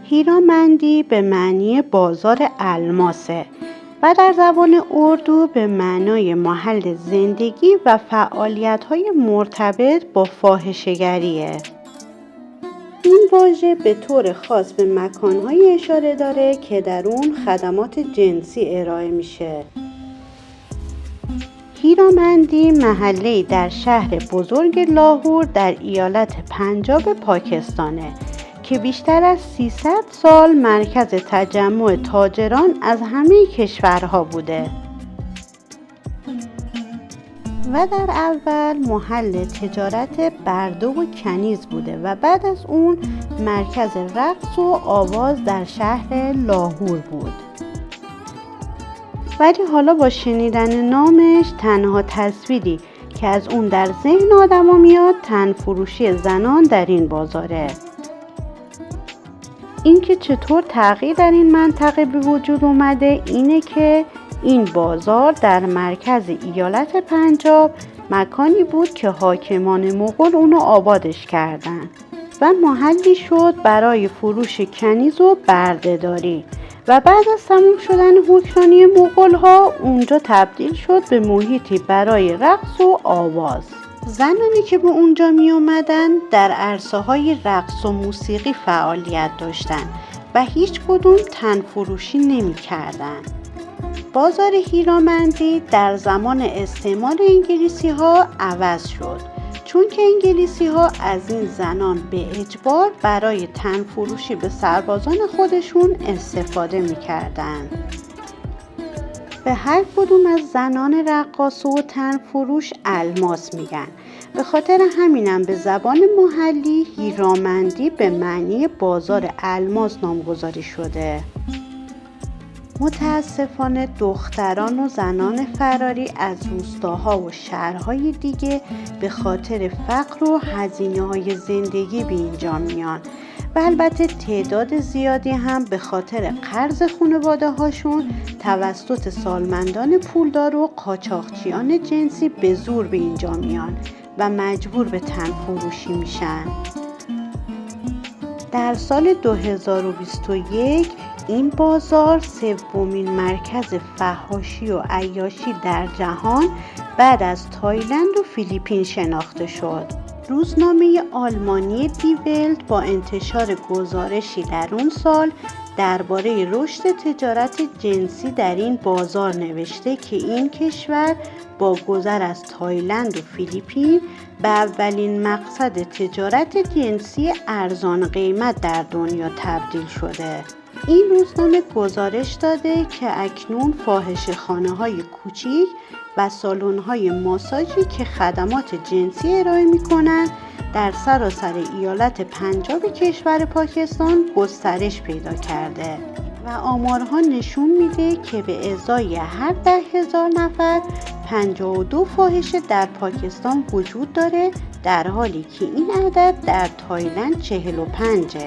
هیرامندی به معنی بازار الماسه و در زبان اردو به معنای محل زندگی و فعالیت‌های مرتبط با فاحشه‌گریه. این واژه به طور خاص به مکان‌هایی اشاره داره که در اون خدمات جنسی ارائه میشه. هیرامندی محله‌ای در شهر بزرگ لاهور در ایالت پنجاب پاکستانه که بیشتر از 300 سال مرکز تجمع تاجران از همه کشورها بوده و در اول محل تجارت برده و کنیز بوده و بعد از اون مرکز رقص و آواز در شهر لاهور بود. ولی حالا با شنیدن نامش تنها تصویری که از اون در ذهن آدما میاد تنفروشی زنان در این بازاره. اینکه چطور تغییر در این منطقه به وجود اومده اینه که این بازار در مرکز ایالت پنجاب مکانی بود که حاکمان مغول اونو آبادش کردن و محلی شد برای فروش کنیز و بردهداری و بعد از تموم شدن حکمرانی مغول‌ها اونجا تبدیل شد به محیطی برای رقص و آواز. زنانی که به اونجا می اومدن در عرصه‌های رقص و موسیقی فعالیت داشتن و هیچ کدوم تنفروشی نمی کردن. بازار هیرامندی در زمان استعمار انگلیسی‌ها عوض شد چون که انگلیسی‌ها از این زنان به اجبار برای تنفروشی به سربازان خودشون استفاده می کردن. به هر کدوم از زنان رقاصه و تنفروش الماس میگن. به خاطر همینم به زبان محلی هیرامندی به معنی بازار الماس نامگذاری شده. متاسفانه دختران و زنان فراری از روستاها و شهرهای دیگه به خاطر فقر و هزینه‌های زندگی به اینجا میان و البته تعداد زیادی هم به خاطر قرض خانواده هاشون توسط سالمندان پولدار و قاچاقچیان جنسی به زور به اینجا میان و مجبور به تنفروشی میشن. در سال 2021 این بازار سومین مرکز فحاشی و عیاشی در جهان بعد از تایلند و فیلیپین شناخته شد. روزنامه آلمانی دی ولت با انتشار گزارشی در اون سال درباره رشد تجارت جنسی در این بازار نوشته که این کشور با گذر از تایلند و فیلیپین به اولین مقصد تجارت جنسی ارزان قیمت در دنیا تبدیل شده. این روزنامه گزارش داده که اکنون فاحشه‌خانه‌های کوچیک و سالن‌های ماساژی که خدمات جنسی ارائه می‌کنند در سراسر ایالت پنجاب کشور پاکستان گسترش پیدا کرده و آمارها نشون میده که به ازای هر 10,000 نفر 52 فاحشه در پاکستان وجود داره، در حالی که این عدد در تایلند 45.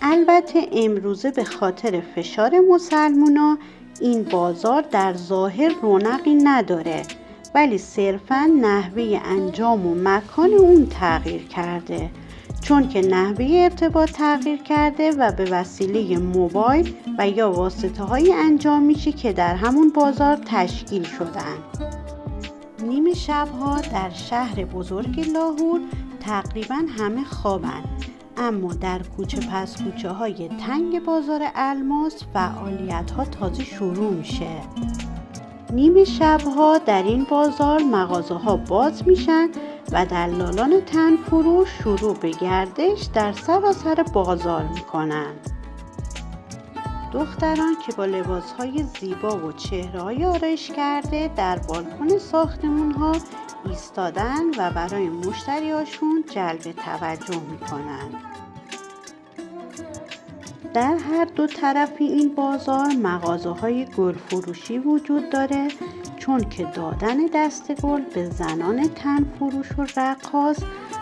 البته امروزه به خاطر فشار مسلمونا این بازار در ظاهر رونقی نداره، ولی صرفاً نحوه انجام و مکان اون تغییر کرده، چون که نحوه ارتباط تغییر کرده و به وسیله موبایل و یا واسطه‌های انجام میشه که در همون بازار تشکیل شدن. نیمه شب‌ها در شهر بزرگ لاهور تقریباً همه خوابن، اما در کوچه پس کوچه های تنگ بازار الماس فعالیت ها تازه شروع میشه. نیمه شبها در این بازار مغازه ها باز میشن و دلالان تنفروش شروع به گردش در سراسر بازار میکنن. دختران که با لباس های زیبا و چهره های آرایش کرده در بالکن ساختمون ها ایستادن و برای مشتریاشون جلب توجه میکنن. در هر دو طرف این بازار مغازه‌های گل فروشی وجود داره، چون که دادن دست گل به زنان تنفروش و رقاص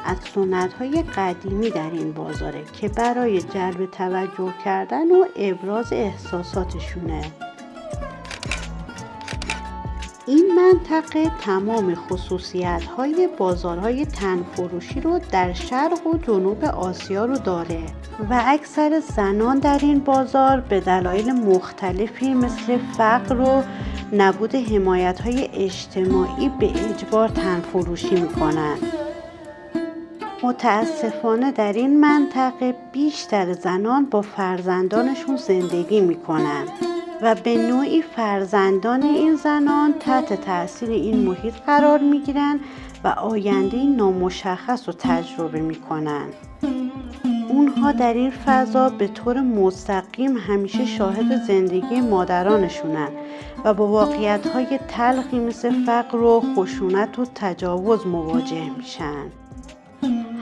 از سنت‌های قدیمی در این بازاره که برای جلب توجه کردن و ابراز احساساتشونه. این منطقه تمام خصوصیت‌های بازارهای تنفروشی رو در شرق و جنوب آسیا رو داره و اکثر زنان در این بازار به دلایل مختلفی مثل فقر و نبود حمایت‌های اجتماعی به اجبار تنفروشی می‌کنن. متاسفانه در این منطقه بیشتر زنان با فرزندانشون زندگی می‌کنن و به نوعی فرزندان این زنان تحت تاثیر این محیط قرار می‌گیرن و آینده نامشخص رو تجربه می‌کنن. اونها در این فضا به طور مستقیم همیشه شاهد زندگی مادرانشونن و با واقعیت‌های تلخی مثل فقر و خشونت و تجاوز مواجه میشن.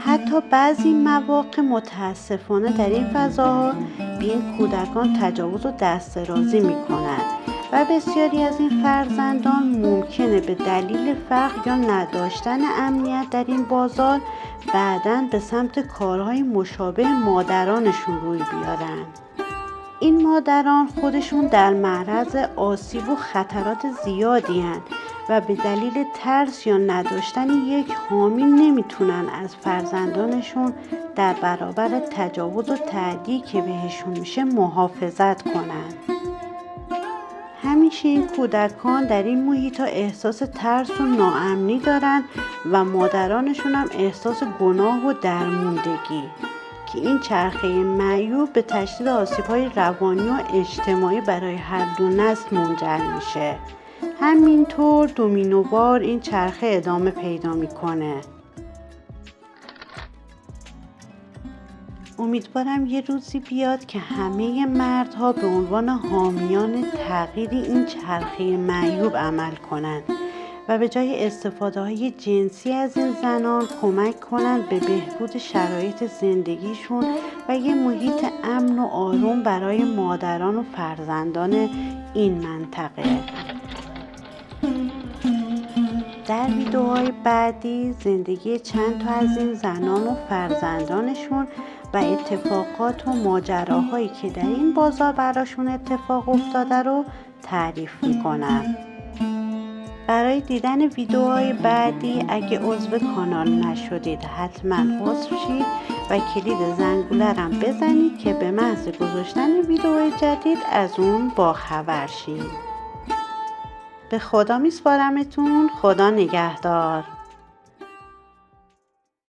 حتی بعضی مواقع متاسفانه در این فضاها به این کودکان تجاوز و دست درازی میکنند و بسیاری از این فرزندان ممکنه به دلیل فقر یا نداشتن امنیت در این بازار بعداً به سمت کارهای مشابه مادرانشون روی بیارن. این مادران خودشون در معرض آسیب و خطرات زیادی هستند و به دلیل ترس یا نداشتن یک حامی نمیتونن از فرزندانشون در برابر تجاوز و تعدی که بهشون میشه محافظت کنن. همیشه این کودکان در این محیط احساس ترس و ناامنی دارن و مادرانشون هم احساس گناه و درموندگی که این چرخه معیوب به تشدید آسیب‌های روانی و اجتماعی برای هر دو نسل منجر میشه. همینطور دومینووار این چرخه ادامه پیدا میکنه. امیدوارم یه روزی بیاد که همه مردها به عنوان حامیان تغییر این چرخه معیوب عمل کنند و به جای استفاده‌های جنسی از این زنان کمک کنند به بهبود شرایط زندگیشون و یه محیط امن و آروم برای مادران و فرزندان این منطقه. در ویدیوهای بعدی زندگی چند تا از این زنان و فرزندانشون و اتفاقات و ماجراهایی که در این بازار براشون اتفاق افتاده رو تعریف میکنم. برای دیدن ویدیوهای بعدی اگه عضو کانال نشدید حتما عضو شید و کلید زنگوله رو بزنید که به محض گذاشتن ویدیوهای جدید از اون باخبر شید. به خدا میسپارمتون. خدا نگهدار.